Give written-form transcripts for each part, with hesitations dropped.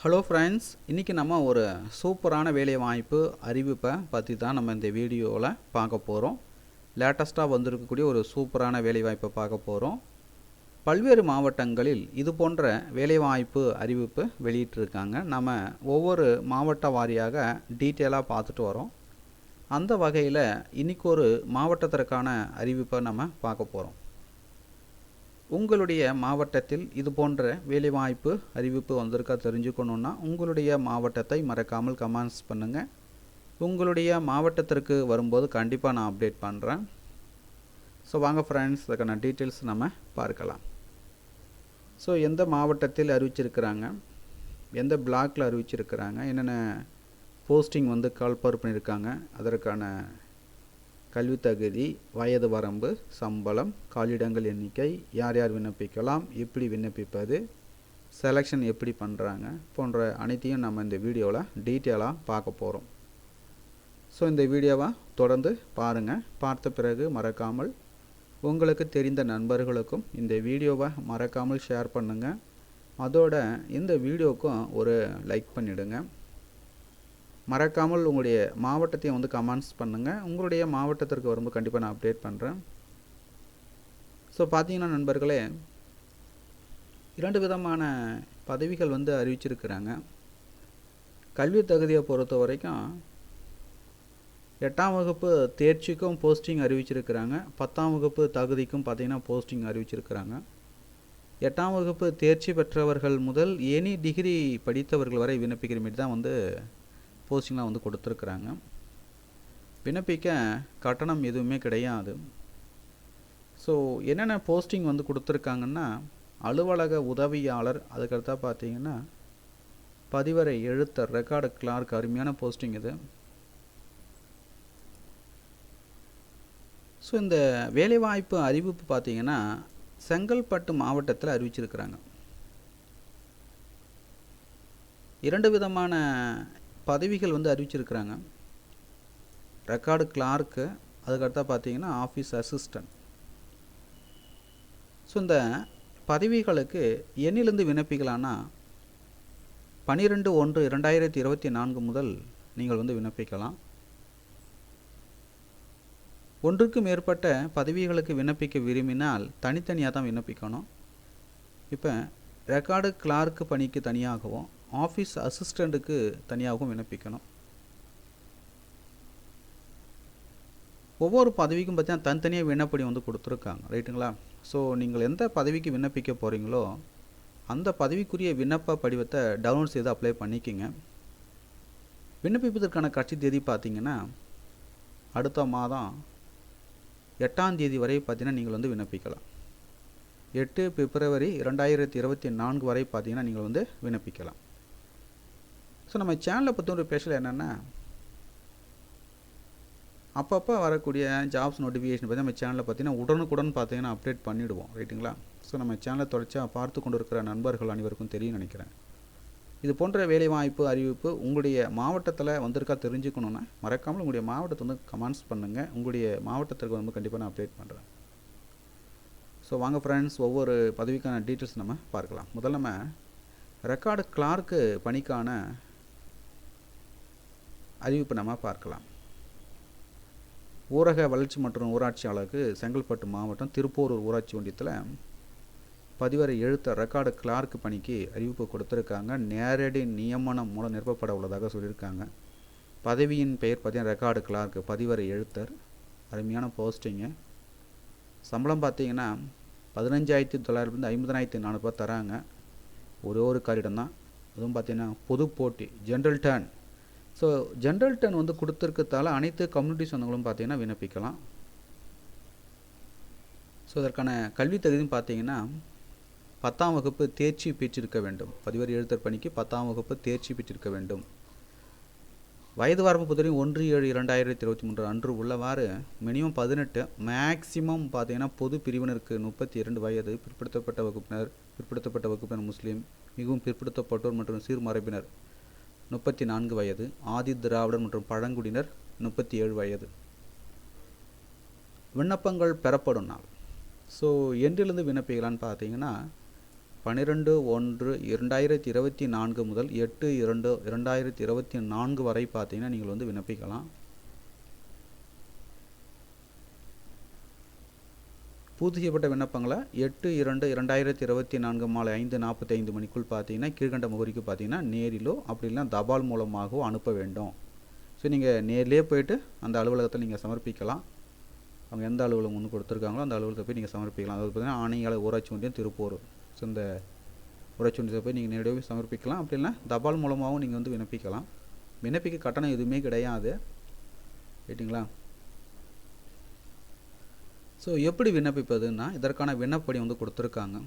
Hello friends, இன்றைக்கி நம்ம ஒரு சூப்பரான வேலைவாய்ப்பு அறிவிப்பை பற்றி தான் நம்ம இந்த வீடியோவில் பார்க்க போகிறோம். லேட்டஸ்ட்டாக வந்திருக்கக்கூடிய ஒரு சூப்பரான வேலைவாய்ப்பை பார்க்க போகிறோம். பல்வேறு மாவட்டங்களில் இது போன்ற வேலைவாய்ப்பு அறிவிப்பு வெளியிட்டிருக்காங்க. நம்ம ஒவ்வொரு மாவட்ட வாரியாக டீட்டெயிலாக பார்த்துட்டு வரோம். அந்த வகையில் இன்றைக்கி ஒரு மாவட்டத்திற்கான அறிவிப்பை நம்ம பார்க்க போகிறோம். உங்களுடைய மாவட்டத்தில் இது போன்ற வேலைவாய்ப்பு அறிவிப்பு வந்திருக்கா தெரிஞ்சுக்கணுன்னா உங்களுடைய மாவட்டத்தை மறக்காமல் கமெண்ட்ஸ் பண்ணுங்கள். உங்களுடைய மாவட்டத்திற்கு வரும்போது கண்டிப்பாக நான் அப்டேட் பண்ணுறேன். ஸோ வாங்க ஃப்ரெண்ட்ஸ், அதுக்கான டீட்டெயில்ஸ் நம்ம பார்க்கலாம். ஸோ எந்த மாவட்டத்தில் அறிவிச்சிருக்கிறாங்க, எந்த பிளாக்கில் அறிவிச்சிருக்கிறாங்க, என்னென்ன போஸ்டிங் கால்பர் பண்ணியிருக்காங்க, அதற்கான கல்வி தகுதி, வயது வரம்பு, சம்பளம், காலியிடங்கள் எண்ணிக்கை, யார் யார் விண்ணப்பிக்கலாம், எப்படி விண்ணப்பிப்பது, செலெக்ஷன் எப்படி பண்ணுறாங்க போன்ற அனைத்தையும் நம்ம இந்த வீடியோவில் டீட்டெயிலாக பார்க்க போகிறோம். ஸோ இந்த வீடியோவை தொடர்ந்து பாருங்கள். பார்த்த பிறகு மறக்காமல் உங்களுக்கு தெரிந்த நண்பர்களுக்கும் இந்த வீடியோவை மறக்காமல் ஷேர் பண்ணுங்கள். அதோட இந்த வீடியோவுக்கும் ஒரு லைக் பண்ணிவிடுங்க. மறக்காமல் உங்களுடைய மாவட்டத்தையும் கமெண்ட்ஸ் பண்ணுங்கள். உங்களுடைய மாவட்டத்திற்கு வரும்போது கண்டிப்பாக நான் அப்டேட் பண்ணுறேன். ஸோ பார்த்தீங்கன்னா நண்பர்களே, 2 விதமான பதவிகள் அறிவிச்சிருக்கிறாங்க. கல்வி தகுதியை பொறுத்த வரைக்கும் 8ஆம் வகுப்பு தேர்ச்சிக்கும் போஸ்டிங் அறிவிச்சிருக்கிறாங்க. 10ஆம் வகுப்பு தகுதிக்கும் பார்த்திங்கன்னா போஸ்டிங் அறிவிச்சிருக்கிறாங்க. 8ஆம் வகுப்பு தேர்ச்சி பெற்றவர்கள் முதல் எனி டிகிரி படித்தவர்கள் வரை விண்ணப்பிக்கிற மாரி தான் போஸ்டிங்லாம் கொடுத்துருக்குறாங்க. விண்ணப்பிக்க கட்டணம் எதுவுமே கிடையாது. ஸோ என்னென்ன போஸ்டிங் கொடுத்துருக்காங்கன்னா, அலுவலக உதவியாளர், அதுக்கடுத்தா பார்த்தீங்கன்னா பதிவரை எழுத்தர், ரெக்கார்டு கிளார்க், அருமையான போஸ்டிங் இது. ஸோ இந்த வேலைவாய்ப்பு அறிவிப்பு பார்த்தீங்கன்னா செங்கல்பட்டு மாவட்டத்தில் அறிவிச்சிருக்கிறாங்க. 2 விதமான பதவிகள் அறிவிச்சிருக்கிறாங்க. ரெக்கார்டு கிளார்க்கு, அதுக்கடுத்தா பார்த்தீங்கன்னா ஆஃபீஸ் அசிஸ்டன்ட். ஸோ இந்த பதவிகளுக்கு எண்ணிலிருந்து விண்ணப்பிக்கலான்னா 12/1/2024 முதல் நீங்கள் விண்ணப்பிக்கலாம். ஒன்றுக்கு மேற்பட்ட பதவிகளுக்கு விண்ணப்பிக்க விரும்பினால் தனித்தனியாக தான் விண்ணப்பிக்கணும். இப்போ ரெக்கார்டு கிளார்க்கு பணிக்கு தனியாகவும் ஆஃபீஸ் அசிஸ்டண்ட்டுக்கு தனியாகவும் விண்ணப்பிக்கணும். ஒவ்வொரு பதவிக்கும் பார்த்தீங்கன்னா தனித்தனியாக விண்ணப்படி கொடுத்துருக்காங்க, ரைட்டுங்களா? ஸோ நீங்கள் எந்த பதவிக்கு விண்ணப்பிக்க போகிறீங்களோ அந்த பதவிக்குரிய விண்ணப்ப படிவத்தை டவுன்லோட் செய்து அப்ளை பண்ணிக்கோங்க. விண்ணப்பிப்பதற்கான கட்சி தேதி பார்த்தீங்கன்னா அடுத்த மாதம் 8ஆம் தேதி வரை பார்த்தீங்கன்னா நீங்கள் விண்ணப்பிக்கலாம். 8 பிப்ரவரி 2024 வரை பார்த்தீங்கன்னா நீங்கள் விண்ணப்பிக்கலாம். ஸோ நம்ம சேனலை பற்றி ஒரு ஸ்பெஷல் என்னென்னா, அப்பப்போ வரக்கூடிய ஜாப்ஸ் நோட்டிஃபிகேஷன் பற்றி நம்ம சேனலில் பார்த்தீங்கன்னா உடனுக்குடன் பார்த்தீங்கன்னா அப்டேட் பண்ணிவிடுவோம், ரைட்டுங்களா? ஸோ நம்ம சேனலை தொடர்ச்சியாக பார்த்து கொண்டு இருக்கிற நண்பர்கள் அனைவருக்கும் தெரியும் நினைக்கிறேன். இது போன்ற வேலைவாய்ப்பு அறிவிப்பு உங்களுடைய மாவட்டத்தில் வந்திருக்கா தெரிஞ்சுக்கணுன்னா மறக்காமல் உங்களுடைய மாவட்டத்தை கமெண்ட்ஸ் பண்ணுங்கள். உங்களுடைய மாவட்டத்திற்கு கண்டிப்பாக நான் அப்டேட் பண்ணுறேன். ஸோ வாங்க ஃப்ரெண்ட்ஸ், ஒவ்வொரு பதவிக்கான டீட்டெயில்ஸ் நம்ம பார்க்கலாம். முதல்ல நம்ம ரெக்கார்டு கிளார்க்கு பணிக்கான அறிவிப்பு நம்ம பார்க்கலாம். ஊரக வளர்ச்சி மற்றும் ஊராட்சியாளருக்கு செங்கல்பட்டு மாவட்டம் திருப்போரூர் ஊராட்சி ஒன்றியத்தில் பதிவரை எழுத்த ரெக்கார்டு கிளார்க்கு பணிக்கு அறிவிப்பு கொடுத்துருக்காங்க. நேரடி நியமனம் மூலம் நிரப்பப்பட உள்ளதாக சொல்லியிருக்காங்க. பதவியின் பெயர் பார்த்தீங்கன்னா ரெக்கார்டு கிளார்க்கு, பதிவரை எழுத்தர், அருமையான போஸ்டிங்கு. சம்பளம் பார்த்தீங்கன்னா 15,900 50,400 தராங்க. ஒரு காரிடம் தான். அதுவும் பார்த்தீங்கன்னா பொது போட்டி, general turn. So general turn கொடுத்துருக்கதால அனைத்து கம்யூனிட்டி சொந்தங்களும் பார்த்தீங்கன்னா விண்ணப்பிக்கலாம். ஸோ இதற்கான கல்வி தகுதியும் பார்த்தீங்கன்னா 10ஆம் வகுப்பு தேர்ச்சி பெற்றிருக்க வேண்டும். பதிவரை எழுத்தர் பணிக்கு 10ஆம் வகுப்பு தேர்ச்சி பெற்றிருக்க வேண்டும். வயது வரம்பு பொறுத்தவரைக்கும் 1/7/2023 அன்று உள்ளவாறு மினிமம் 18, மேக்சிமம் பார்த்தீங்கன்னா பொது பிரிவினருக்கு 32 வயது, பிற்படுத்தப்பட்ட வகுப்பினர் முஸ்லீம், மிகவும் பிற்படுத்தப்பட்டோர் மற்றும் சீர்மரபினர் 34 வயது, ஆதி திராவிடர் மற்றும் பழங்குடியினர் 37 வயது. விண்ணப்பங்கள் பெறப்படும் நாள். ஸோ என்றிலிருந்து விண்ணப்பிக்கலான்னு பார்த்தீங்கன்னா 12/1/2024 முதல் 8/2/2024 வரை பார்த்தீங்கன்னா நீங்கள் வந்து விண்ணப்பிக்கலாம். பூர்த்தி செய்யப்பட்ட விண்ணப்பங்களை 8/2/2024 மாலை 5:45 மணிக்குள் பார்த்தீங்கன்னா கீழ்கண்ட முகவரிக்கு பார்த்தீங்கன்னா நேரிலோ அப்படி இல்லைனா தபால் மூலமாகவோ அனுப்ப வேண்டும். ஸோ நீங்கள் நேர்லேயே போய்ட்டு அந்த அலுவலகத்தில் நீங்கள் சமர்ப்பிக்கலாம். அவங்க எந்த அலுவலகம் வந்து கொடுத்துருக்காங்களோ அந்த அலுவலகத்தை போய் நீங்கள் சமர்ப்பிக்கலாம். அது பார்த்தீங்கன்னா ஆணையாளர் ஊராட்சி ஒன்றியம் திருப்பூர். ஸோ இந்த ஊராட்சி ஒன்றியத்தை போய் நீங்கள் நேரடியாக சமர்ப்பிக்கலாம். அப்படி இல்லைனா தபால் மூலமாகவும் நீங்கள் வந்து விண்ணப்பிக்கலாம். விண்ணப்பிக்க கட்டணம் எதுவுமே கிடையாது. ரைட்டுங்களா? ஸோ எப்படி விண்ணப்பிப்பதுன்னா இதற்கான விண்ணப்படி வந்து கொடுத்துருக்காங்க.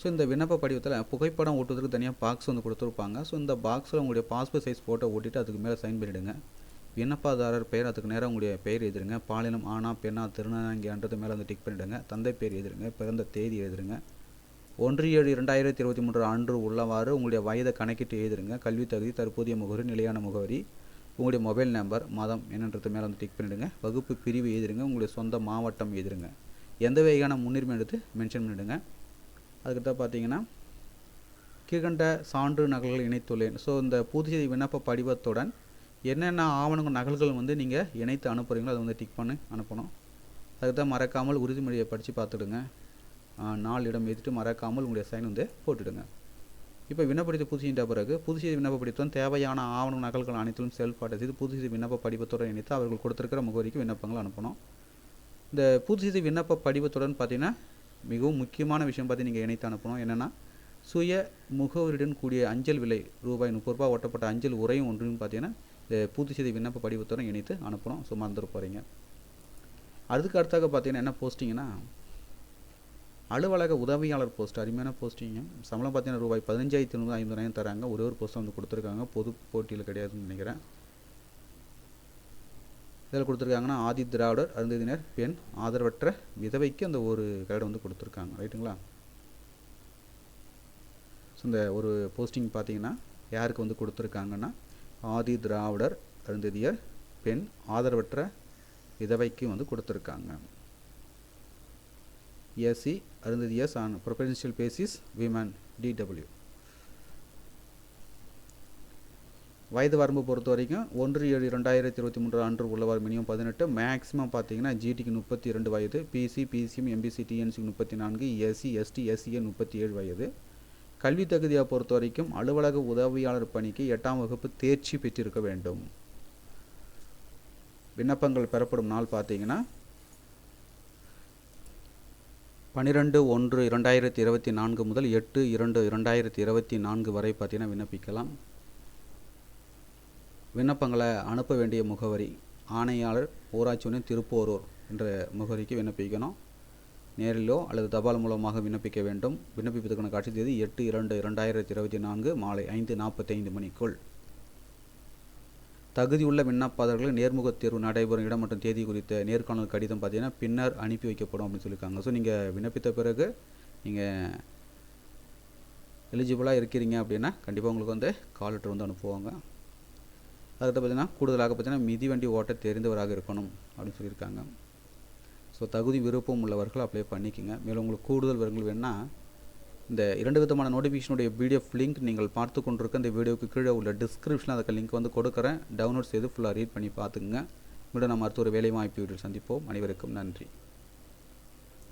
ஸோ இந்த விண்ணப்ப படிவத்தில் புகைப்படம் ஓட்டுவதற்கு தனியாக பாக்ஸ் வந்து கொடுத்துருப்பாங்க. ஸோ இந்த பாக்ஸில் உங்களுடைய பாஸ்போர்ட் சைஸ் ஃபோட்டோ ஓட்டிட்டு அதுக்கு மேலே சைன் பண்ணிவிடுங்க. விண்ணப்பதாரர் பெயர் அதுக்கு நேரம் உங்களுடைய பெயர் எழுதுருங்க. பாலினம் ஆனா பெண்ணா திருநங்கைன்றது மேலே வந்து டிக் பண்ணிவிடுங்க. தந்தை பெயர் எழுதுருங்க. பிறந்த தேதி எழுதுருங்க. 1/7/2023 அன்று உள்ளவாறு உங்களுடைய வயதை கணக்கிட்டு எழுதுருங்க. கல்வி தகுதி, தற்போதைய முகவரி, நிலையான முகவரி, உங்களுடைய மொபைல் நம்பர், மதம் என்னன்றது மேலே வந்து டிக் பண்ணிவிடுங்க. வகுப்பு பிரிவு எழுதுருங்க. உங்களுடைய சொந்த மாவட்டம் எழுதுருங்க. எந்த வகையான முன்னுரிமை எடுத்து மென்ஷன் பண்ணிவிடுங்க. அதுக்கிட்ட பார்த்தீங்கன்னா கீழ்கண்ட சான்று நகல்கள் இணைத்துள்ளேன். ஸோ இந்த புதிய விண்ணப்ப படிவத்துடன் என்னென்ன ஆவணங்கள் நகல்கள் வந்து நீங்கள் இணைத்து அனுப்புகிறீங்களோ அதை வந்து டிக் பண்ணி அனுப்பணும். அதுக்கு தான் மறக்காமல் உறுதிமொழியை படித்து பார்த்துடுங்க. நாளிடம் எழுதிட்டு மறக்காமல் உங்களுடைய சைன் வந்து போட்டுடுங்க. இப்போ விண்ணப்படித்து புது செய்த பிறகு புது செய்தி விண்ணப்ப படிவத்துடன் தேவையான ஆவண நகல்கள் அனைத்திலும் செல்ஃப் அட்டை செய்து புது செய்தி விண்ணப்ப படிவத்துடன் இணைத்து அவர்கள் கொடுத்துருக்கிற முகவரிக்கு விண்ணப்பங்கள் அனுப்பணும். இந்த புது செய்தி விண்ணப்ப படிவத்துடன் பார்த்தீங்கன்னா மிகவும் முக்கியமான விஷயம் பார்த்து நீங்கள் இணைத்து அனுப்பணும். என்னென்னா சுய முகவரியுடன் கூடிய அஞ்சல் விலை ₹30 ஒட்டப்பட்ட அஞ்சல் உரையும் ஒன்றையும் பார்த்தீங்கன்னா இந்த புது செய்தி விண்ணப்ப படிவத்துடன் இணைத்து அனுப்பணும். ஸோ மறந்துட்டு போகிறீங்க. அதுக்கு அடுத்தாக பார்த்தீங்கன்னா என்ன போஸ்டிங்கன்னா அலுவலக உதவியாளர் போஸ்ட். அருமையான போஸ்டிங்க. சம்பளம் பார்த்தீங்கன்னா ₹15,950 தராங்க. ஒரே ஒரு போஸ்ட் வந்து கொடுத்துருக்காங்க. பொது போட்டியில் கிடையாதுன்னு நினைக்கிறேன். இதில் கொடுத்துருக்காங்கன்னா ஆதி திராவிடர், அருந்ததியினர், பெண், ஆதரவற்ற விதவைக்கு அந்த ஒரு கைடு வந்து கொடுத்துருக்காங்க. ரைட்டுங்களா? ஸோ இந்த ஒரு போஸ்டிங் பார்த்தீங்கன்னா யாருக்கு வந்து கொடுத்துருக்காங்கன்னா ஆதி திராவிடர், அருந்ததியர், பெண், ஆதரவற்ற விதவைக்கு வந்து கொடுத்துருக்காங்க. SC Arunthathiyars on preferential basis women DW. வயது வரம்பு பொறுத்த வரைக்கும் 1/7/2023 அன்று உள்ளவாறு மினிமம் 18, மேக்ஸிமம் பார்த்தீங்கன்னா ஜிடிக்கு 32 வயது, பிசி, பிசிஎம், எம்பிசி, டிஎன்சிக்கு 34, எஸ்சி, எஸ்டி, எஸ்சிஏ 37 வயது. கல்வி தகுதியை பொறுத்த வரைக்கும் அலுவலக உதவியாளர் பணிக்கு 8ஆம் வகுப்பு தேர்ச்சி பெற்றிருக்க வேண்டும். விண்ணப்பங்கள் பெறப்படும் நாள் பார்த்தீங்கன்னா 12/1/2024 முதல் 8/2/2024 வரை பார்த்தீங்கன்னா விண்ணப்பிக்கலாம். விண்ணப்பங்களை அனுப்ப வேண்டிய முகவரி ஆணையாளர் ஊராட்சி ஒன்றியம் திருப்போரூர் என்ற முகவரிக்கு விண்ணப்பிக்கணும். நேரிலோ அல்லது தபால் மூலமாக விண்ணப்பிக்க வேண்டும். விண்ணப்பிப்பதற்கான கடைசி தேதி 8/2/2024 மாலை 5:45 மணிக்குள். தகுதியுள்ள விண்ணப்பதாரர்கள் நேர்முக தேர்வு நடைபெறும் இடம் மற்றும் தேதி குறித்த நேர்காணல் கடிதம் பார்த்தீங்கன்னா பின்னர் அனுப்பி வைக்கப்படும் அப்படின்னு சொல்லியிருக்காங்க. ஸோ நீங்கள் விண்ணப்பித்த பிறகு நீங்கள் எலிஜிபிளாக இருக்கிறீங்க அப்படின்னா கண்டிப்பாக உங்களுக்கு வந்து கால் லெட்டர் வந்து அனுப்புவாங்க. அதுக்கிட்ட பார்த்தீங்கன்னா கூடுதலாக பார்த்தீங்கன்னா மிதிவண்டி ஓட்ட தெரிந்தவராக இருக்கணும் அப்படின்னு சொல்லியிருக்காங்க. ஸோ தகுதி விருப்பம் உள்ளவர்கள் அப்ளை பண்ணிக்கோங்க. மேலும் உங்களுக்கு கூடுதல் விவரங்கள் வேணால் இந்த 2 விதமான நோட்டிஃபிகேஷனுடைய பிடிஎஃப் லிங்க் நீங்கள் பார்த்து கொண்டிருக்க இந்த வீடியோவுக்கு கீழே உள்ள டிஸ்கிரிப்ஷனில் அதுக்கு லிங்க் வந்து கொடுக்குறேன். டவுன்லோட் செய்து ஃபுல்லாக ரீட் பண்ணி பார்த்துக்குங்க. மீண்டும் நம்ம அடுத்த ஒரு வேலை வாய்ப்பு வீடியோவில் சந்திப்போம். அனைவருக்கும் நன்றி.